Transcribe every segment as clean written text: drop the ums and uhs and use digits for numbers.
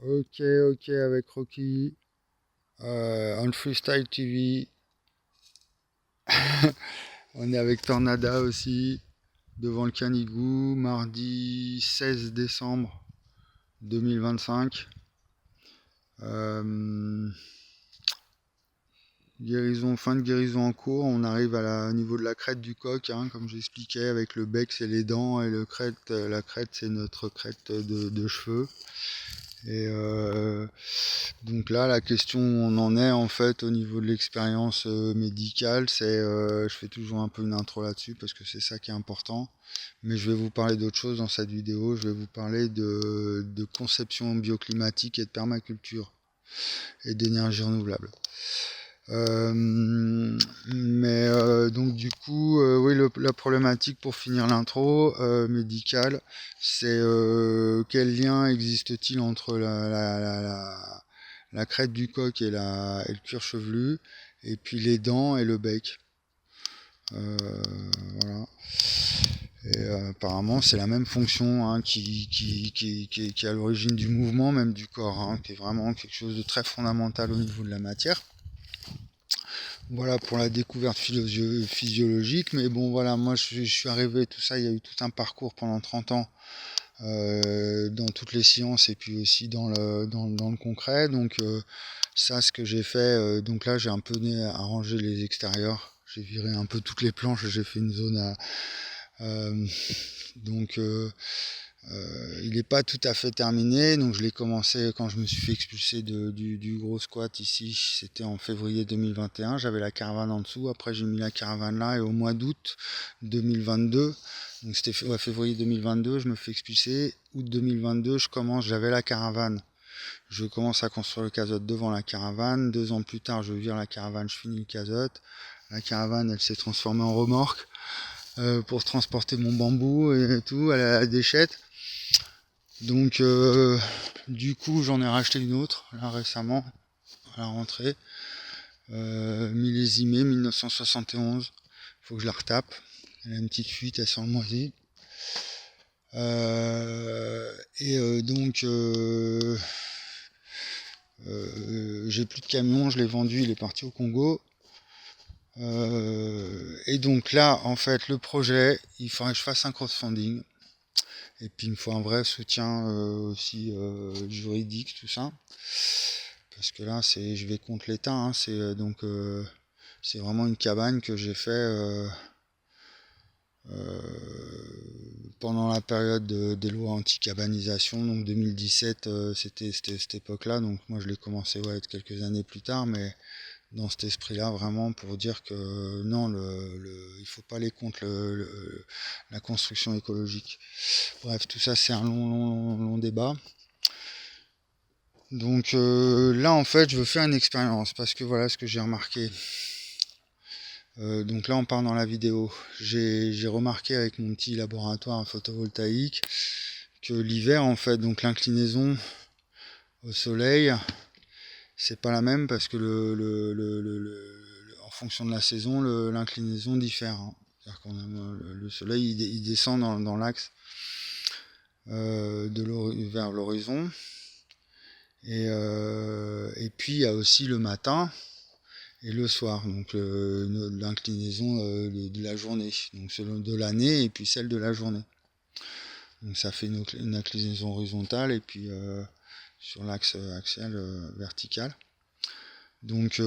Ok, ok, avec Rocky, on Freestyle TV. On est avec Tornada aussi, devant le Canigou, mardi 16 décembre 2025. Euh, fin de guérison en cours. On arrive au niveau de la crête du coq, hein, comme j'expliquais, avec le bec, c'est les dents, et la crête, c'est notre crête de cheveux. Et donc là, la question où on en est en fait au niveau de l'expérience médicale, je fais toujours un peu une intro là-dessus parce que c'est ça qui est important. Mais je vais vous parler d'autre chose dans cette vidéo. Je vais vous parler de conception bioclimatique et de permaculture et d'énergie renouvelable. Donc du coup, oui, la problématique pour finir l'intro médicale, c'est quel lien existe-t-il entre la crête du coq et le cuir chevelu, et puis les dents et le bec. Euh, voilà. Et apparemment, c'est la même fonction, hein, qui est à l'origine du mouvement, même du corps, hein, qui est vraiment quelque chose de très fondamental au niveau de la matière. Voilà pour la découverte physiologique. Mais bon, voilà, moi je suis arrivé, tout ça, il y a eu tout un parcours pendant 30 ans dans toutes les sciences et puis aussi dans le concret. Donc ça, ce que j'ai fait, donc là j'ai un peu arrangé les extérieurs. J'ai viré un peu toutes les planches, j'ai fait une zone à... euh, donc il n'est pas tout à fait terminé, donc je l'ai commencé quand je me suis fait expulser du gros squat ici, c'était en février 2021, j'avais la caravane en dessous, après j'ai mis la caravane là, et au mois d'août 2022, donc c'était février 2022, je me fais expulser, août 2022, j'avais la caravane, je commence à construire le casotte devant la caravane, 2 ans plus tard je vire la caravane, je finis le casotte, la caravane elle s'est transformée en remorque, pour transporter mon bambou et tout à la déchette. Donc du coup j'en ai racheté une autre là récemment à la rentrée, millésimée 1971. Faut que je la retape. Elle a une petite fuite, elle sent le moisi. J'ai plus de camion, je l'ai vendu, il est parti au Congo. Et donc là, en fait, le projet, il faudrait que je fasse un crowdfunding. Et puis il me faut un vrai soutien aussi juridique, tout ça. Parce que là, je vais contre l'État, hein, c'est vraiment une cabane que j'ai fait pendant la période des lois anti-cabanisation, donc 2017, c'était cette époque-là, donc moi je l'ai commencé quelques années plus tard, mais dans cet esprit-là, vraiment pour dire que non, il faut pas aller contre la construction écologique. Bref, tout ça c'est un long débat. Donc là, en fait, je veux faire une expérience parce que voilà ce que j'ai remarqué. Donc là, on part dans la vidéo. J'ai remarqué avec mon petit laboratoire photovoltaïque que l'hiver, en fait, donc l'inclinaison au soleil, c'est pas la même parce que en fonction de la saison, l'inclinaison diffère, hein. C'est-à-dire le soleil, il descend dans l'axe vers l'horizon. Et puis il y a aussi le matin et le soir, donc l'inclinaison de la journée, donc celle de l'année et puis celle de la journée. Donc ça fait une inclinaison horizontale et puis sur l'axe axial vertical. Donc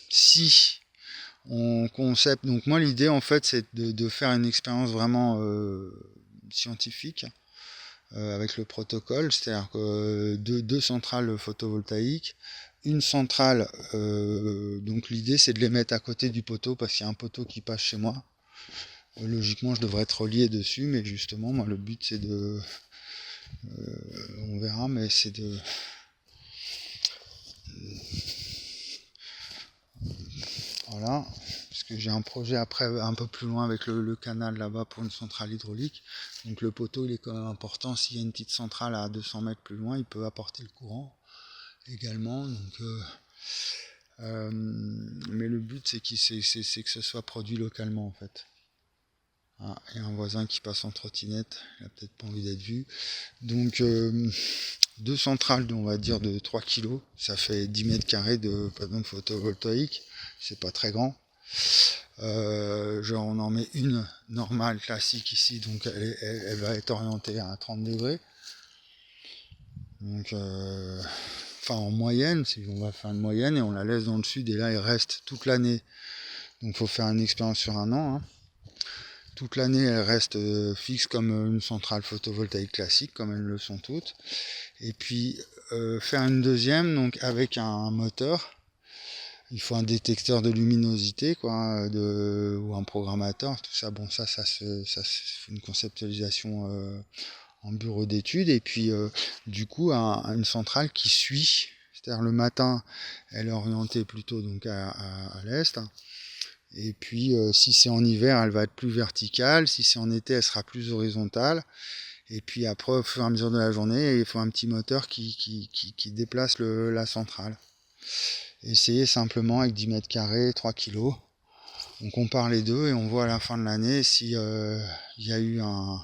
si on concept, donc moi l'idée en fait c'est de faire une expérience vraiment scientifique avec le protocole, c'est-à-dire que deux centrales photovoltaïques, une centrale, donc l'idée c'est de les mettre à côté du poteau parce qu'il y a un poteau qui passe chez moi. Logiquement je devrais être relié dessus, mais justement moi le but c'est on verra, mais c'est voilà, parce que j'ai un projet après un peu plus loin avec le canal là-bas pour une centrale hydraulique. Donc le poteau il est quand même important, s'il y a une petite centrale à 200 mètres plus loin, il peut apporter le courant également. Donc mais le but c'est que ce soit produit localement en fait. Ah, il y a un voisin qui passe en trottinette, il a peut-être pas envie d'être vu. Donc 2 centrales, on va dire, de 3 kg. Ça fait 10 mètres carrés de panneaux photovoltaïques. C'est pas très grand. On en met une normale, classique ici, donc elle va être orientée à 30 degrés. Donc, en moyenne, si on va faire une moyenne, et on la laisse dans le sud, et là, elle reste toute l'année. Donc, il faut faire une expérience sur un an. Toute l'année, elle reste fixe comme une centrale photovoltaïque classique, comme elles le sont toutes. Et puis, faire une deuxième, donc avec un moteur. Il faut un détecteur de luminosité, ou un programmateur, tout ça. Bon, ça se fait une conceptualisation en bureau d'études. Et puis, du coup, une centrale qui suit. C'est-à-dire le matin, elle est orientée plutôt donc à l'est. Et puis, si c'est en hiver, elle va être plus verticale. Si c'est en été, elle sera plus horizontale. Et puis après, au fur et à mesure de la journée, il faut un petit moteur qui déplace la centrale. Essayez simplement avec 10 mètres carrés, 3 kg. On compare les deux et on voit à la fin de l'année si y a eu un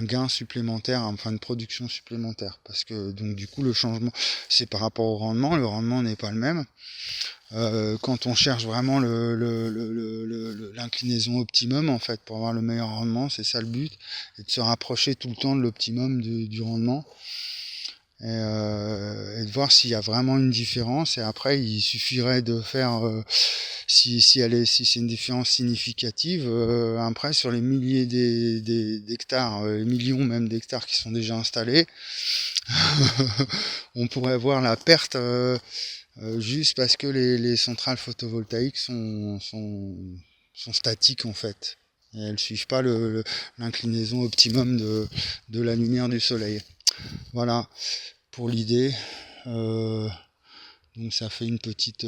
gain supplémentaire, enfin une production supplémentaire. Parce que donc du coup le changement, c'est par rapport au rendement. Le rendement n'est pas le même. Quand on cherche vraiment l'inclinaison optimum, en fait, pour avoir le meilleur rendement, c'est ça le but, et de se rapprocher tout le temps de l'optimum du rendement. Et de voir s'il y a vraiment une différence, et après il suffirait de faire si c'est une différence significative, après sur les milliers d'hectares, les millions même d'hectares qui sont déjà installés, on pourrait voir la perte juste parce que les centrales photovoltaïques sont statiques en fait. Et elles suivent pas l'inclinaison optimum de la lumière du soleil. Voilà pour l'idée. Donc ça fait une petite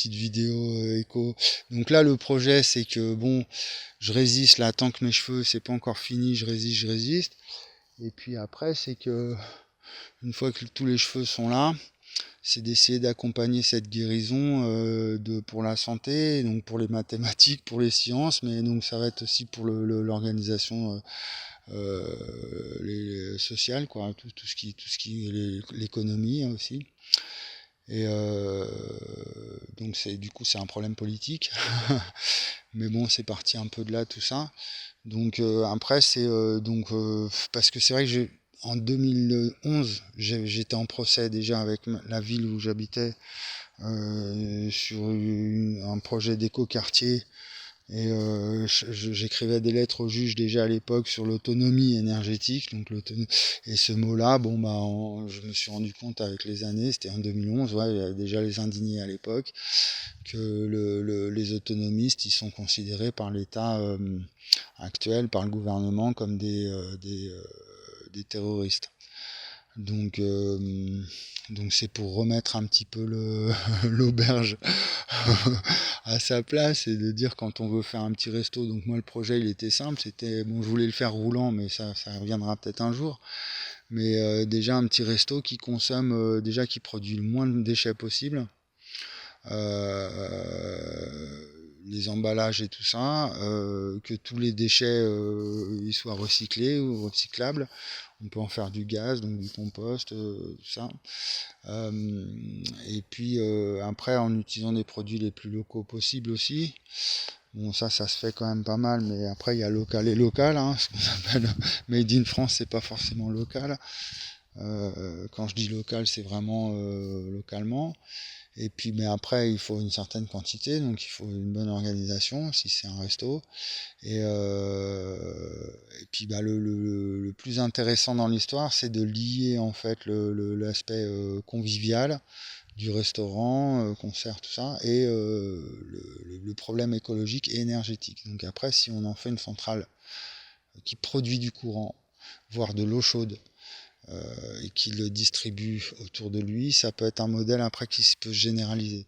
vidéo écho. Donc là le projet c'est que bon, je résiste là tant que mes cheveux c'est pas encore fini, je résiste. Et puis après c'est que une fois que tous les cheveux sont là, c'est d'essayer d'accompagner cette guérison pour la santé, donc pour les mathématiques, pour les sciences, mais donc ça va être aussi pour l'organisation sociale, tout ce qui est l'économie aussi. Et donc c'est un problème politique, mais bon c'est parti un peu de là tout ça. Donc après c'est parce que c'est vrai que en 2011 j'étais en procès déjà avec la ville où j'habitais sur un projet d'éco-quartier. Et j'écrivais des lettres au juge déjà à l'époque sur l'autonomie énergétique. Et ce mot-là, je me suis rendu compte avec les années, c'était en 2011, il y avait déjà les indignés à l'époque, que les autonomistes, ils sont considérés par l'État actuel, par le gouvernement, comme des terroristes. Donc c'est pour remettre un petit peu l'auberge à sa place et de dire quand on veut faire un petit resto. Donc moi le projet il était simple, c'était je voulais le faire roulant, mais ça reviendra peut-être un jour. Mais déjà un petit resto qui consomme, qui produit le moins de déchets possible. Les emballages et tout ça, que tous les déchets ils soient recyclés ou recyclables. On peut en faire du gaz, donc du compost, tout ça. Et puis après, en utilisant des produits les plus locaux possibles aussi. Bon, ça se fait quand même pas mal, mais après, il y a local et local. Ce qu'on appelle Made in France, c'est pas forcément local. Quand je dis local, c'est vraiment localement. Et puis, mais après, il faut une certaine quantité, donc il faut une bonne organisation si c'est un resto. Et puis, le plus intéressant dans l'histoire, c'est de lier en fait l'aspect convivial du restaurant, concert, tout ça, et le problème écologique et énergétique. Donc après, si on en fait une centrale qui produit du courant, voire de l'eau chaude, et qui le distribue autour de lui, ça peut être un modèle après qui peut se généraliser.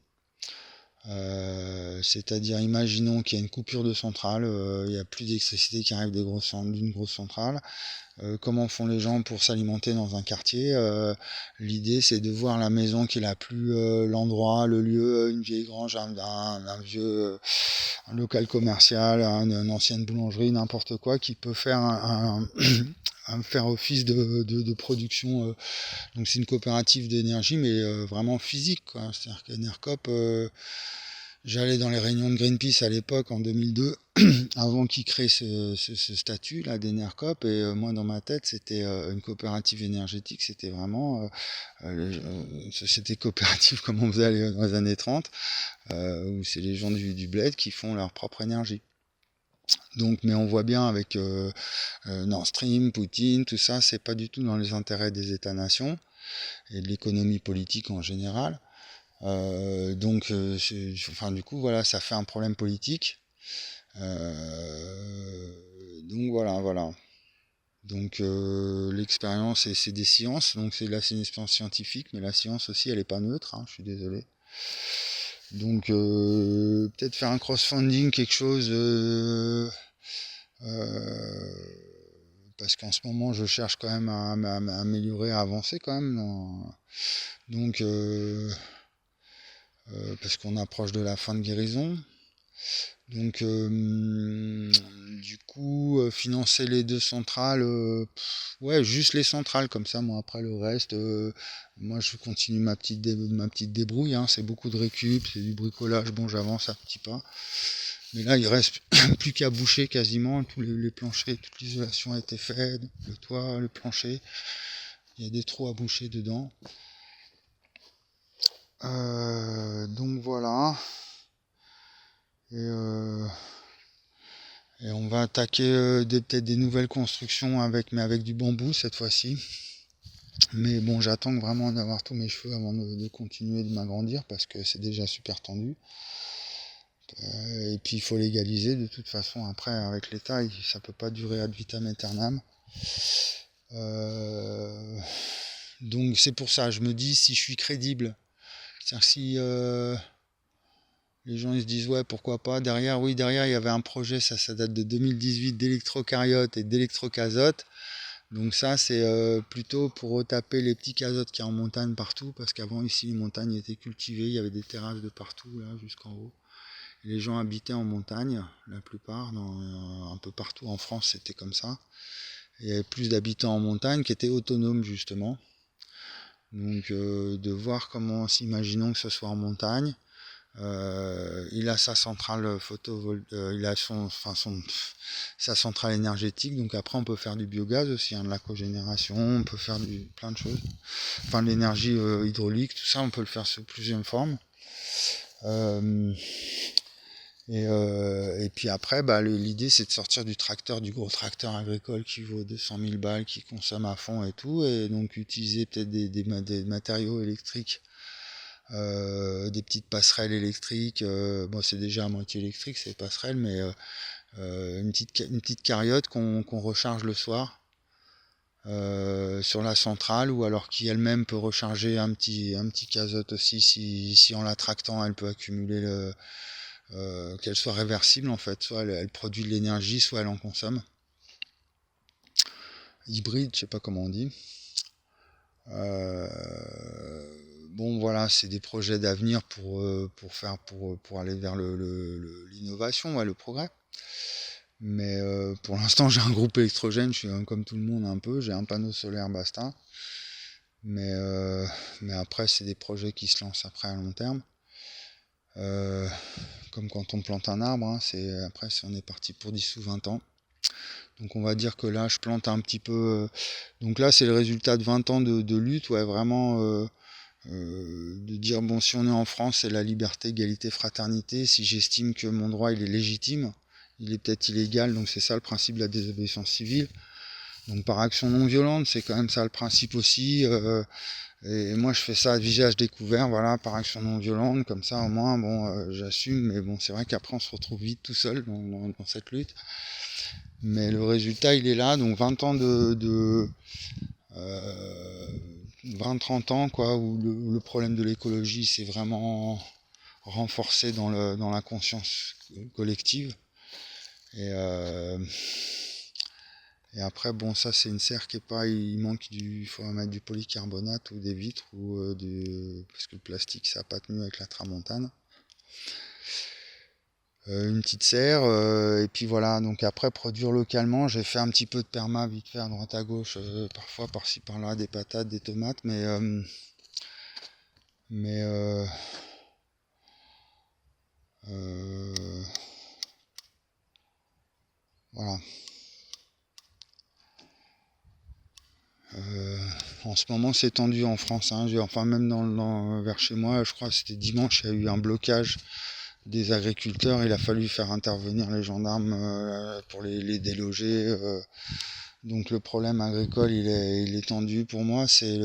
C'est-à-dire, imaginons qu'il y a une coupure de centrale, il n'y a plus d'électricité qui arrive d'une grosse centrale. Comment font les gens pour s'alimenter dans un quartier? L'idée, c'est de voir la maison qui est la plus l'endroit, le lieu, une vieille grange, un vieux un local commercial, une ancienne boulangerie, n'importe quoi, qui peut faire à me faire office de production. Donc c'est une coopérative d'énergie, mais vraiment physique, quoi. C'est-à-dire qu'Enercop, j'allais dans les réunions de Greenpeace à l'époque, en 2002, avant qu'ils créent ce statut là d'Enercop, et moi dans ma tête c'était une coopérative énergétique, c'était vraiment une société coopérative comme on faisait dans les années 30, où c'est les gens du bled qui font leur propre énergie. Donc, mais on voit bien avec Nord Stream, Poutine, tout ça, c'est pas du tout dans les intérêts des États-nations et de l'économie politique en général. Enfin, du coup, voilà, ça fait un problème politique. Donc voilà. Donc l'expérience, c'est des sciences, donc là c'est une expérience scientifique, mais la science aussi, elle est pas neutre, hein, je suis désolé. Donc peut-être faire un crowdfunding, quelque chose, parce qu'en ce moment je cherche quand même à améliorer, à avancer quand même. Donc parce qu'on approche de la fin de guérison. Donc du coup financer les 2 centrales, ouais, juste les centrales, comme ça moi après le reste, moi je continue ma petite débrouille, hein. C'est beaucoup de récup, c'est du bricolage, bon j'avance à petits pas, mais là il reste plus qu'à boucher quasiment, tous les planchers, toute l'isolation a été faite, le toit, le plancher, il y a des trous à boucher dedans. Donc voilà. Et on va attaquer peut-être des nouvelles constructions mais avec du bambou cette fois-ci. Mais bon, j'attends vraiment d'avoir tous mes cheveux avant de continuer de m'agrandir, parce que c'est déjà super tendu. Et puis il faut légaliser de toute façon. Après, avec l'État, ça peut pas durer ad vitam aeternam. Donc c'est pour ça, je me dis, si je suis crédible, c'est-à-dire si les gens ils se disent ouais, pourquoi pas, derrière il y avait un projet, ça date de 2018, d'électrocaryote et d'électrocazote. Donc ça c'est plutôt pour retaper les petits cazotes qu'il y a en montagne partout, parce qu'avant ici les montagnes étaient cultivées, il y avait des terrasses de partout là jusqu'en haut. Et les gens habitaient en montagne, la plupart, un peu partout en France c'était comme ça. Et il y avait plus d'habitants en montagne qui étaient autonomes justement. Donc de voir comment, imaginons que ce soit en montagne, il a sa centrale il a sa centrale énergétique, donc après on peut faire du biogaz aussi, hein, de la cogénération, on peut faire plein de choses, enfin de l'énergie hydraulique, tout ça on peut le faire sous plusieurs formes. Et puis après, l'idée c'est de sortir du gros tracteur agricole qui vaut 200 000 balles, qui consomme à fond et tout, et donc utiliser peut-être des matériaux électriques, des petites passerelles électriques. Bon, c'est déjà à moitié électrique ces passerelles, mais une petite carriote qu'on recharge le soir sur la centrale, ou alors qui elle-même peut recharger un petit cazote aussi, si en la tractant elle peut accumuler qu'elle soit réversible en fait, soit elle produit de l'énergie, soit elle en consomme. Hybride, je sais pas comment on dit. Bon voilà, c'est des projets d'avenir pour aller vers l'innovation, ouais, le progrès. Mais pour l'instant j'ai un groupe électrogène, je suis comme tout le monde un peu, j'ai un panneau solaire, basta. Mais après c'est des projets qui se lancent après à long terme. Comme quand on plante un arbre, hein, on est parti pour 10 ou 20 ans. Donc on va dire que là je plante un petit peu. Donc là c'est le résultat de 20 ans de lutte, ouais, vraiment de dire bon, si on est en France, c'est la liberté, égalité, fraternité. Si j'estime que mon droit il est légitime, il est peut-être illégal, donc c'est ça le principe de la désobéissance civile. Donc par action non violente, c'est quand même ça le principe aussi. Et moi je fais ça à visage découvert, voilà, par action non violente, comme ça au moins bon, j'assume, mais bon c'est vrai qu'après on se retrouve vite tout seul dans cette lutte. Mais le résultat il est là, donc 20 ans 20-30 ans quoi, où le problème de l'écologie s'est vraiment renforcé dans la conscience collective. Et après, bon, ça c'est une serre qui est pas, il faut mettre du polycarbonate ou des vitres, ou parce que le plastique ça a pas tenu avec la tramontane. une petite serre, et puis voilà. Donc après, produire localement, j'ai fait un petit peu de perma vite fait à droite à gauche, parfois par-ci par-là, des patates, des tomates, mais euh, voilà. Euh, En ce moment, c'est tendu en France, hein. Enfin, même vers chez moi, je crois que c'était dimanche, il y a eu un blocage des agriculteurs. Il a fallu faire intervenir les gendarmes pour les déloger. Donc le problème agricole, il est tendu. Pour moi, c'est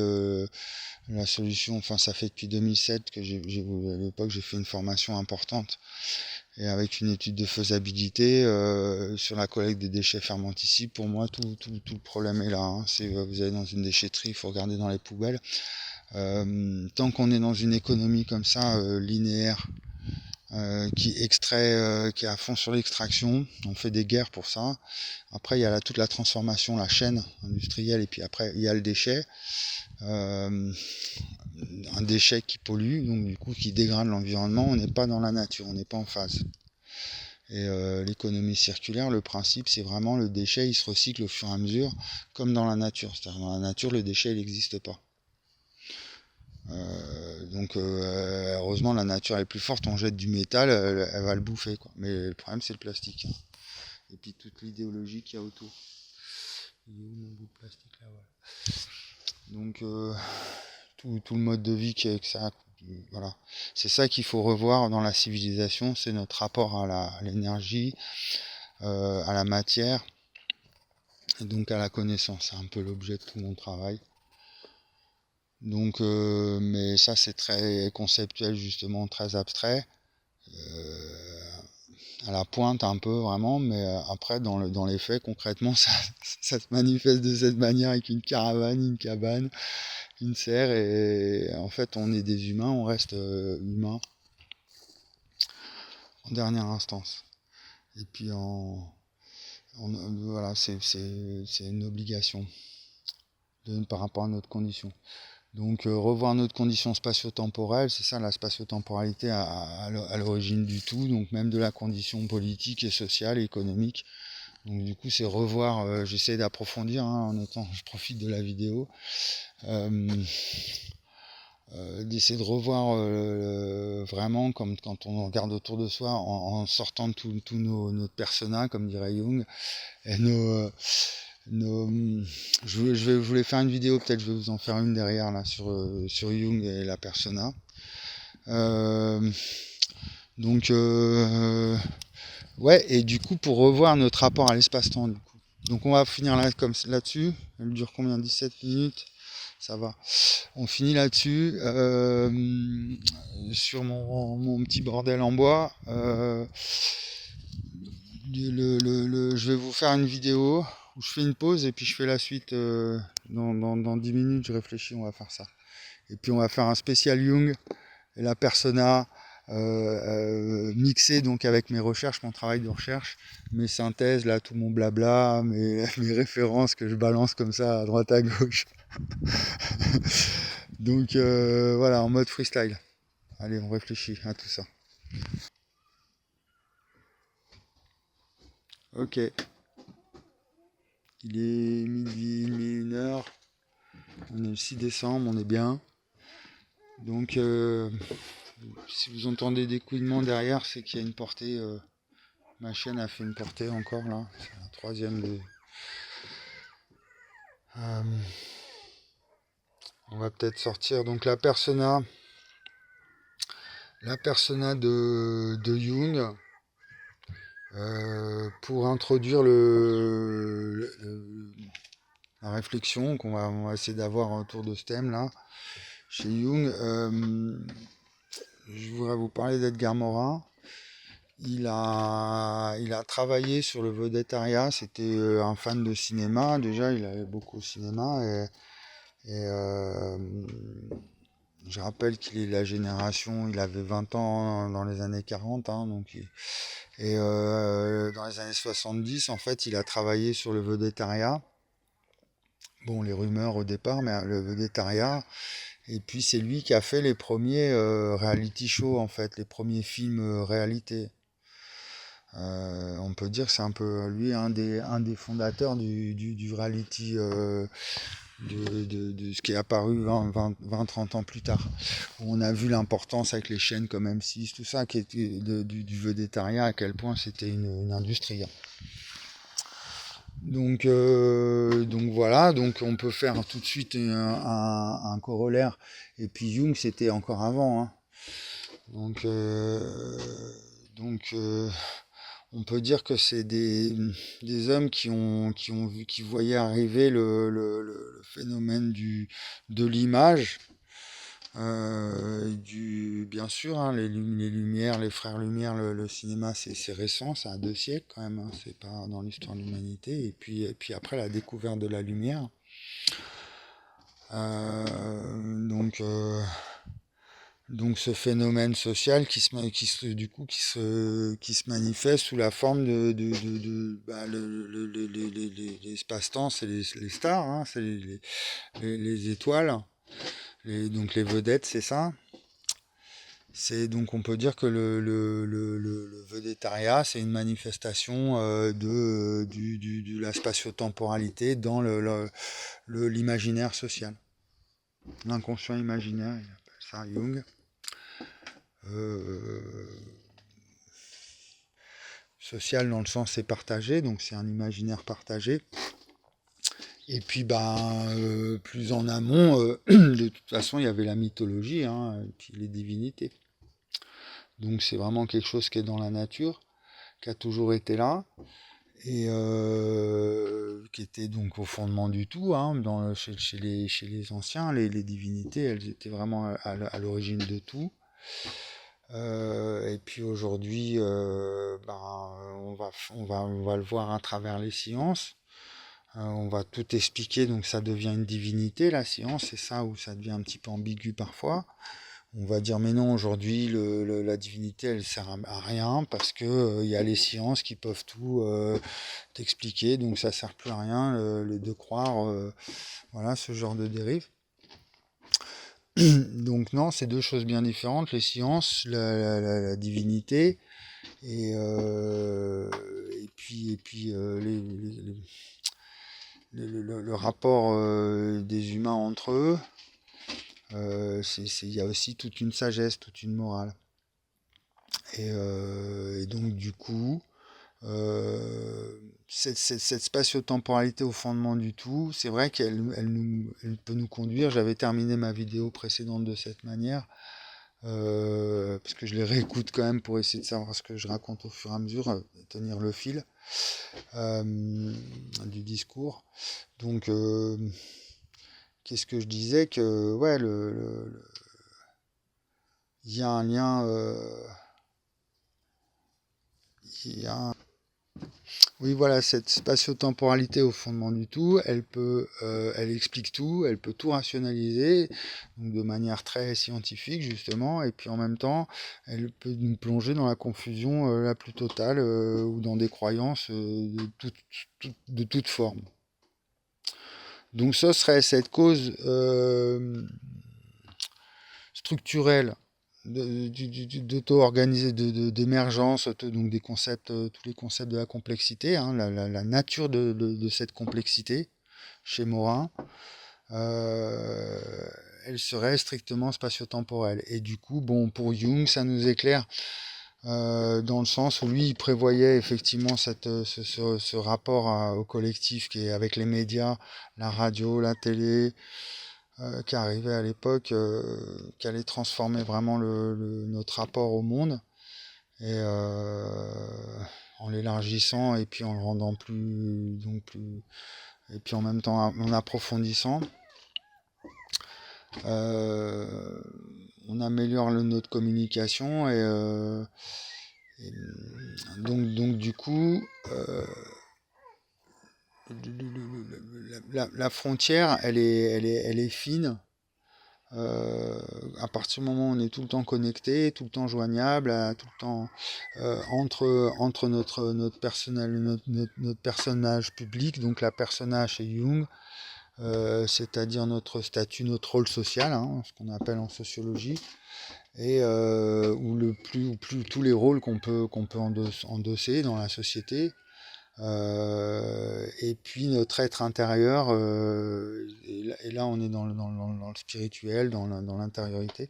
la solution. Enfin, ça fait depuis 2007 que à l'époque, j'ai fait une formation importante et avec une étude de faisabilité sur la collecte des déchets fermentescibles. Pour moi, tout le problème est là, hein. Vous allez dans une déchetterie, il faut regarder dans les poubelles. Tant qu'on est dans une économie comme ça, linéaire, qui extrait, qui est à fond sur l'extraction, on fait des guerres pour ça. Après, il y a toute la transformation, la chaîne industrielle, et puis après, il y a le déchet. Euh, un déchet qui pollue, donc du coup qui dégrade l'environnement. On n'est pas dans la nature, on n'est pas en phase. Et l'économie circulaire, le principe, c'est vraiment le déchet, il se recycle au fur et à mesure, comme dans la nature. C'est-à-dire dans la nature, le déchet, il n'existe pas. Donc heureusement, la nature est plus forte. On jette du métal, elle va le bouffer, quoi. Mais le problème, c'est le plastique, hein. Et puis toute l'idéologie qu'il y a autour. Il est où mon bout de plastique là, voilà. Donc tout le mode de vie qui est avec ça. Voilà. C'est ça qu'il faut revoir dans la civilisation, c'est notre rapport à l'énergie, à la matière, et donc à la connaissance. C'est un peu l'objet de tout mon travail. Donc, mais ça c'est très conceptuel justement, très abstrait, à la pointe un peu vraiment, mais après dans les faits concrètement ça se manifeste de cette manière avec une caravane, une cabane, une serre, et en fait on est des humains, on reste humains en dernière instance. Et puis voilà, c'est une obligation par rapport à notre condition. Donc revoir notre condition spatio-temporelle, c'est ça la spatio-temporalité à l'origine du tout, donc même de la condition politique et sociale et économique. Donc du coup c'est revoir, j'essaie d'approfondir, hein, en étant, je profite de la vidéo, d'essayer de revoir vraiment comme quand on regarde autour de soi en sortant de tout notre persona, comme dirait Jung, et je voulais faire une vidéo, peut-être je vais vous en faire une derrière là sur Jung et la persona. Donc ouais, et du coup pour revoir notre rapport à l'espace-temps du coup. Donc on va finir là comme là-dessus. Elle dure combien? 17 minutes. Ça va. On finit là-dessus. Sur mon petit bordel en bois. Je vais vous faire une vidéo où je fais une pause et puis je fais la suite dans 10 minutes. Je réfléchis, on va faire ça. Et puis on va faire un spécial Jung et la persona mixé donc avec mes recherches, mon travail de recherche, mes synthèses, là, tout mon blabla, mes références que je balance comme ça à droite à gauche. Donc voilà, en mode freestyle. Allez, on réfléchit à tout ça. Ok, il est midi, 1h. On est le 6 décembre, on est bien. Donc si vous entendez des couinements derrière, c'est qu'il y a une portée. Ma chaîne a fait une portée encore là. C'est la troisième de. On va peut-être sortir. Donc la persona de Jung, pour introduire la réflexion on va essayer d'avoir autour de ce thème là chez Jung. Je voudrais vous parler d'Edgar Morin. Il a travaillé sur le vedettariat. C'était un fan de cinéma. Déjà, il allait beaucoup au cinéma. Et je rappelle qu'il est de la génération, il avait 20 ans dans les années 40, hein, et dans les années 70, en fait, il a travaillé sur le vedettariat. Bon, les rumeurs au départ, mais le vedettariat. Et puis c'est lui qui a fait les premiers reality shows, en fait, les premiers films réalité. On peut dire que c'est un peu lui un des fondateurs du reality, de ce qui est apparu 20-30 ans plus tard. Où on a vu l'importance avec les chaînes comme M6, tout ça, qui était du végétariat, à quel point c'était une industrie. Donc voilà, donc on peut faire tout de suite un corollaire. Et puis Jung, c'était encore avant, hein. Donc, donc on peut dire que c'est des hommes qui voyaient arriver le phénomène de l'image, bien sûr, hein, les Lumières, les frères Lumière, le cinéma, c'est récent, ça a 2 siècles quand même, hein, c'est pas dans l'histoire de l'humanité. Et puis après la découverte de la lumière. Donc, donc ce phénomène social qui se manifeste sous la forme l'espace-temps, c'est les stars, hein, c'est les étoiles, donc les vedettes, c'est ça. Donc on peut dire que le végétariat, c'est une manifestation de la spatio-temporalité dans l'imaginaire social. L'inconscient imaginaire, il appelle ça Jung. Social dans le sens c'est partagé, donc c'est un imaginaire partagé. Et puis plus en amont, de toute façon il y avait la mythologie, hein, et puis les divinités. Donc c'est vraiment quelque chose qui est dans la nature, qui a toujours été là, et qui était donc au fondement du tout, hein, chez les anciens, les divinités, elles étaient vraiment à l'origine de tout. Et puis aujourd'hui, on va le voir à travers les sciences. On va tout expliquer, donc ça devient une divinité, la science, c'est ça où ça devient un petit peu ambigu parfois. On va dire mais non, aujourd'hui la divinité elle sert à rien parce que y a les sciences qui peuvent tout t'expliquer, donc ça sert plus à rien de croire, voilà, ce genre de dérive. Donc non, c'est 2 choses bien différentes, les sciences, la divinité, et puis le rapport des humains entre eux. Il y a aussi toute une sagesse, toute une morale. Et donc du coup, cette spatio-temporalité au fondement du tout, c'est vrai elle peut nous conduire. J'avais terminé ma vidéo précédente de cette manière, parce que je les réécoute quand même pour essayer de savoir ce que je raconte au fur et à mesure, tenir le fil du discours. Donc, qu'est-ce que je disais que ouais, il y a un lien, il y a oui, voilà, cette spatio-temporalité au fondement du tout, elle explique tout, elle peut tout rationaliser, donc de manière très scientifique justement, et puis en même temps, elle peut nous plonger dans la confusion la plus totale, ou dans des croyances de toute forme. Donc ce serait cette cause structurelle d'auto-organiser, d'émergence, donc des concepts, tous les concepts de la complexité, hein, la nature de cette complexité chez Morin, elle serait strictement spatio-temporelle. Et du coup, bon, pour Jung, ça nous éclaire dans le sens où lui, il prévoyait effectivement ce rapport au collectif qui est avec les médias, la radio, la télé, qui arrivait à l'époque, qui allait transformer vraiment notre rapport au monde, et en l'élargissant et puis en le rendant plus, et puis en même temps en approfondissant. On améliore notre communication, et donc du coup, la frontière, elle est fine. À partir du moment où on est tout le temps connecté, tout le temps joignable, tout le temps entre notre personnage public, donc la persona chez Jung, c'est-à-dire notre statut, notre rôle social, hein, ce qu'on appelle en sociologie, et où tous les rôles qu'on peut endosser dans la société. Et puis notre être intérieur, et là on est dans le spirituel, dans l'intériorité.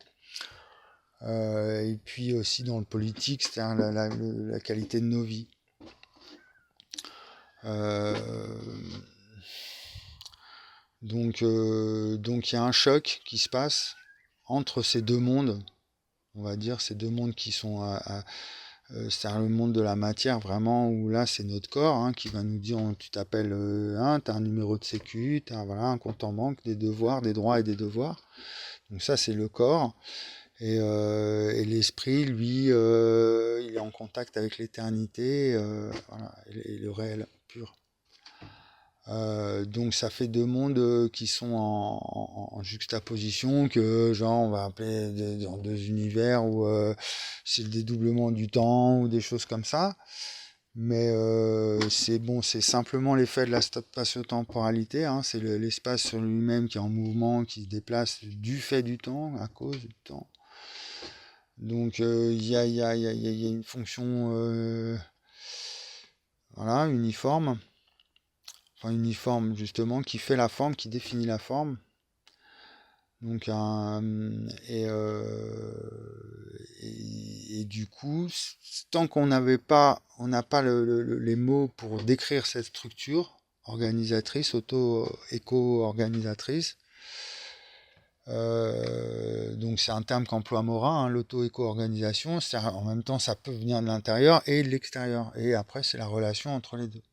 Et puis aussi dans le politique, c'est-à-dire la qualité de nos vies. Euh, donc il y a un choc qui se passe entre ces deux mondes, on va dire, ces deux mondes qui sont c'est le monde de la matière vraiment, où là c'est notre corps, hein, qui va nous dire tu t'appelles, t'as un numéro de sécu, t'as voilà, un compte en banque, des devoirs, des droits et des devoirs. Donc ça c'est le corps. Et l'esprit, lui, il est en contact avec l'éternité, voilà, et le réel pur. Donc ça fait deux mondes qui sont en juxtaposition, que genre on va appeler dans deux univers où c'est le dédoublement du temps ou des choses comme ça. Mais c'est simplement l'effet de la spatio-temporalité, hein, c'est l'espace sur lui-même qui est en mouvement, qui se déplace du fait du temps, à cause du temps. Donc il y a une fonction voilà, uniforme. Enfin uniforme justement, qui fait la forme, qui définit la forme. Donc et du coup, tant qu'on n'a pas les mots pour décrire cette structure organisatrice, éco-organisatrice. Donc c'est un terme qu'emploie Morin, hein, l'auto-éco-organisation. En même temps, ça peut venir de l'intérieur et de l'extérieur. Et après, c'est la relation entre les deux.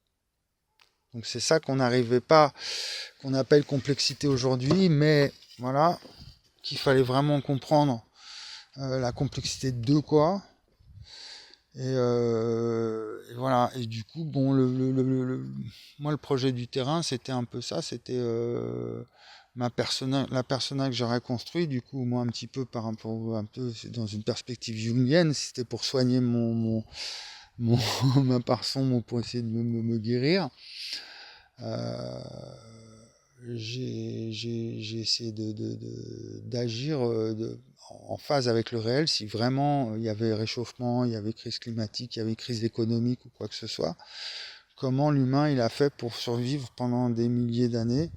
Donc c'est ça qu'on n'arrivait pas, qu'on appelle complexité aujourd'hui, mais voilà, qu'il fallait vraiment comprendre la complexité de quoi. Et voilà. Et du coup, bon, moi, le projet du terrain, c'était un peu ça. C'était la persona que j'aurais construit. Du coup, moi, un petit peu par rapport, un peu dans une perspective jungienne, c'était pour soigner ma personne, pour essayer de me guérir. J'ai essayé d'agir en phase avec le réel. Si vraiment il y avait réchauffement, il y avait crise climatique, il y avait crise économique ou quoi que ce soit, comment l'humain il a fait pour survivre pendant des milliers d'années,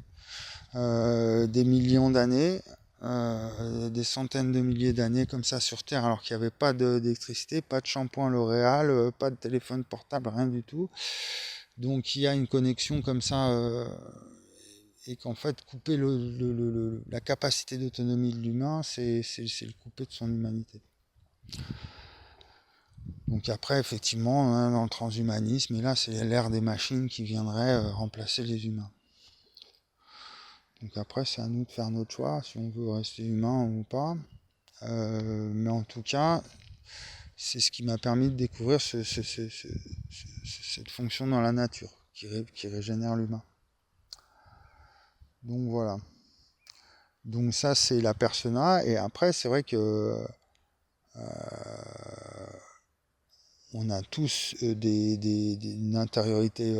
des millions d'années, des centaines de milliers d'années comme ça sur Terre, alors qu'il n'y avait pas d'électricité, pas de shampoing L'Oréal, pas de téléphone portable, rien du tout. Donc il y a une connexion comme ça, et qu'en fait couper la capacité d'autonomie de l'humain, c'est le couper de son humanité. Donc après, effectivement, on est dans le transhumanisme, et là c'est l'ère des machines qui viendraient remplacer les humains. Donc après, c'est à nous de faire notre choix, si on veut rester humain ou pas. Mais en tout cas, c'est ce qui m'a permis de découvrir cette fonction dans la nature, qui régénère l'humain. Donc voilà. Donc ça, c'est la persona. Et après, c'est vrai que on a tous une intériorité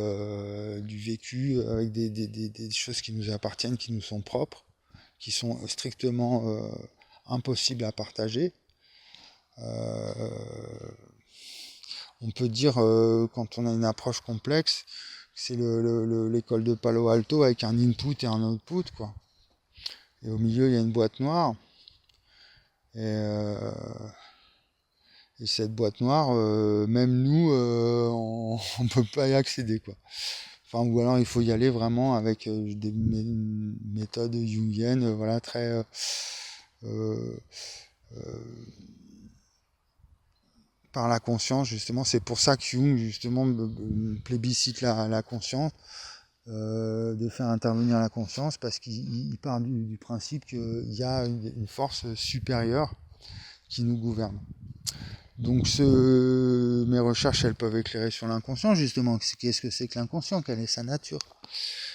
du vécu, avec des choses qui nous appartiennent, qui nous sont propres, qui sont strictement impossibles à partager. On peut dire, quand on a une approche complexe, c'est l'école de Palo Alto avec un input et un output, quoi. Et au milieu, il y a une boîte noire. Et cette boîte noire, même nous, on peut pas y accéder, quoi. Enfin, ou alors il faut y aller vraiment avec des méthodes jungiennes, voilà, très par la conscience, justement. C'est pour ça que Jung, justement, plébiscite la conscience, de faire intervenir la conscience, parce qu'il part du principe qu'il y a une force supérieure qui nous gouverne. Donc mes recherches, elles peuvent éclairer sur l'inconscient, justement. Qu'est-ce que c'est que l'inconscient? Quelle est sa nature?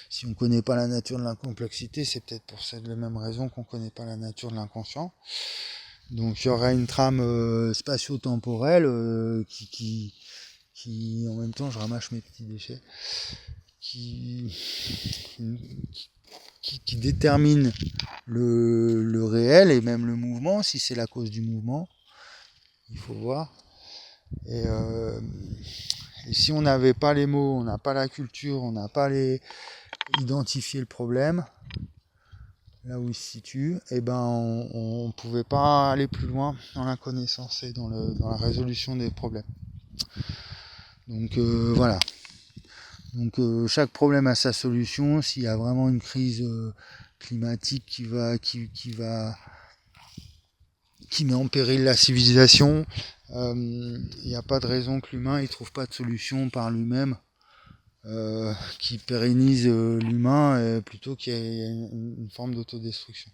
Si on ne connaît pas la nature de la complexité, c'est peut-être pour la même raison qu'on ne connaît pas la nature de l'inconscient. Donc il y aurait une trame spatio-temporelle qui, en même temps, je ramasse mes petits déchets, qui qui détermine le réel et même le mouvement, si c'est la cause du mouvement, il faut voir. Et si on n'avait pas les mots, on n'a pas la culture, on n'a pas identifié le problème, là où il se situe, et ben on pouvait pas aller plus loin dans la connaissance et dans la résolution des problèmes. Donc voilà. Donc chaque problème a sa solution. S'il y a vraiment une crise climatique qui met en péril la civilisation, il n'y a pas de raison que l'humain ne trouve pas de solution par lui-même qui pérennise l'humain plutôt qu'il y ait une forme d'autodestruction.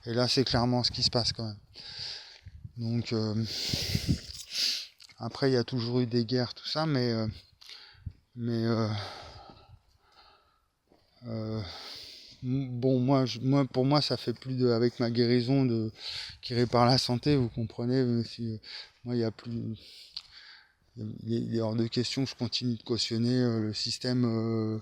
Et là, c'est clairement ce qui se passe quand même. Donc, après, il y a toujours eu des guerres, tout ça, mais bon, pour moi, ça fait plus avec ma guérison qui répare la santé, vous comprenez. Moi, il est hors de question que je continue de cautionner le système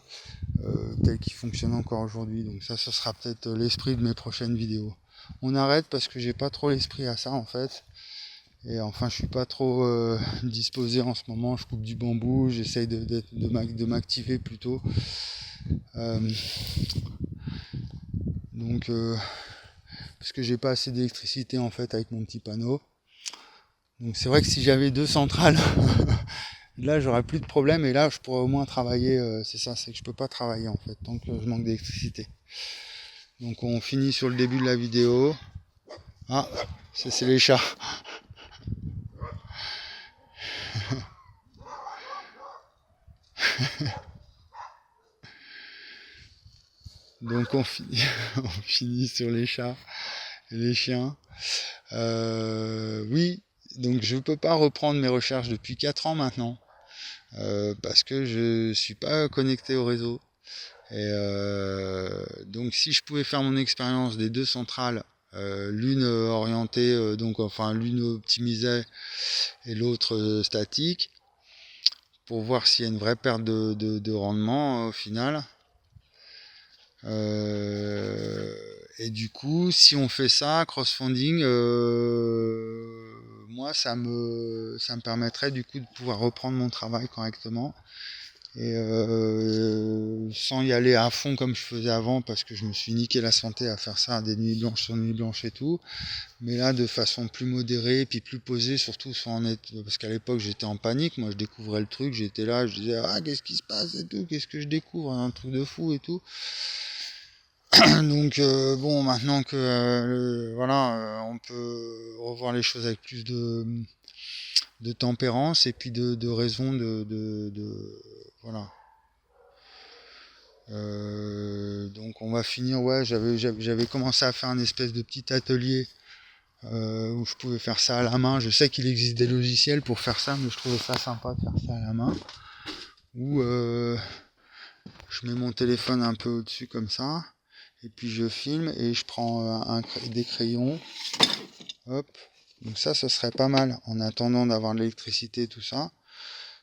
tel qu'il fonctionne encore aujourd'hui. Donc ça, ce sera peut-être l'esprit de mes prochaines vidéos. On arrête parce que j'ai pas trop l'esprit à ça en fait. Et enfin, je suis pas trop disposé en ce moment. Je coupe du bambou, j'essaye de m'activer plutôt. Donc, parce que j'ai pas assez d'électricité en fait avec mon petit panneau. Donc c'est vrai que si j'avais 2 centrales, là j'aurais plus de problème et là je pourrais au moins travailler. C'est que je peux pas travailler en fait tant que je manque d'électricité. Donc on finit sur le début de la vidéo. Ah, c'est les chats. Donc on finit sur les chats et les chiens. Oui, donc je peux pas reprendre mes recherches depuis 4 ans maintenant. Parce que je suis pas connecté au réseau. Et donc si je pouvais faire mon expérience des 2 centrales, l'une orientée, l'une optimisée et l'autre statique, pour voir s'il y a une vraie perte de rendement au final. Et du coup, si on fait ça, cross-funding, moi ça me permettrait du coup de pouvoir reprendre mon travail correctement et sans y aller à fond comme je faisais avant parce que je me suis niqué la santé à faire ça des nuits blanches sur nuits blanches et tout, mais là de façon plus modérée et puis plus posée, surtout sans être, parce qu'à l'époque j'étais en panique, moi je découvrais le truc, j'étais là, je disais qu'est-ce qui se passe et tout, qu'est-ce que je découvre, un truc de fou et tout. Donc bon, maintenant que on peut revoir les choses avec plus de tempérance et puis de raison voilà. Donc on va finir. Ouais, j'avais commencé à faire un espèce de petit atelier où je pouvais faire ça à la main. Je sais qu'il existe des logiciels pour faire ça, mais je trouvais ça sympa de faire ça à la main. Où je mets mon téléphone un peu au-dessus comme ça. Et puis je filme et je prends des crayons. Hop. Donc ça serait pas mal en attendant d'avoir de l'électricité et tout ça.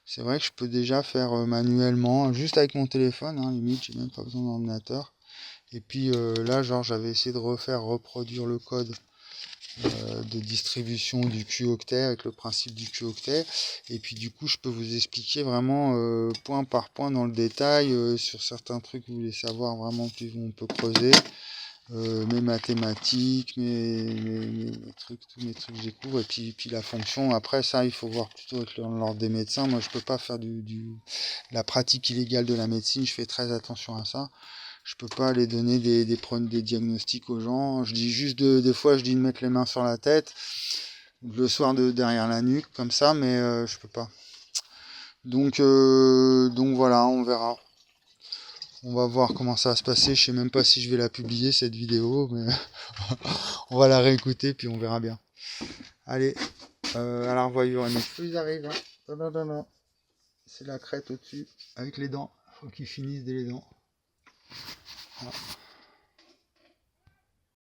C'est vrai que je peux déjà faire manuellement, juste avec mon téléphone, limite, j'ai même pas besoin d'ordinateur. Et puis là, j'avais essayé de reproduire le code de distribution du QOctet avec le principe du QOctet. Et puis du coup, je peux vous expliquer vraiment point par point dans le détail sur certains trucs que vous voulez savoir vraiment plus on peut creuser. Mes mathématiques, mes trucs, tous mes trucs que je découvre, et puis la fonction. Après ça, il faut voir plutôt avec l'ordre des médecins. Moi, je peux pas faire la pratique illégale de la médecine. Je fais très attention à ça. Je peux pas aller donner des diagnostics aux gens. Je dis juste des fois, je dis de mettre les mains sur la tête, le soir derrière la nuque, comme ça, mais je peux pas. Donc voilà, on verra. On va voir comment ça va se passer. Je sais même pas si je vais la publier cette vidéo, mais on va la réécouter puis on verra bien. Allez, à la revoyure. Mes cheveux ils arrivent. C'est la crête au-dessus avec les dents. Faut qu'ils finissent dès les dents. Voilà.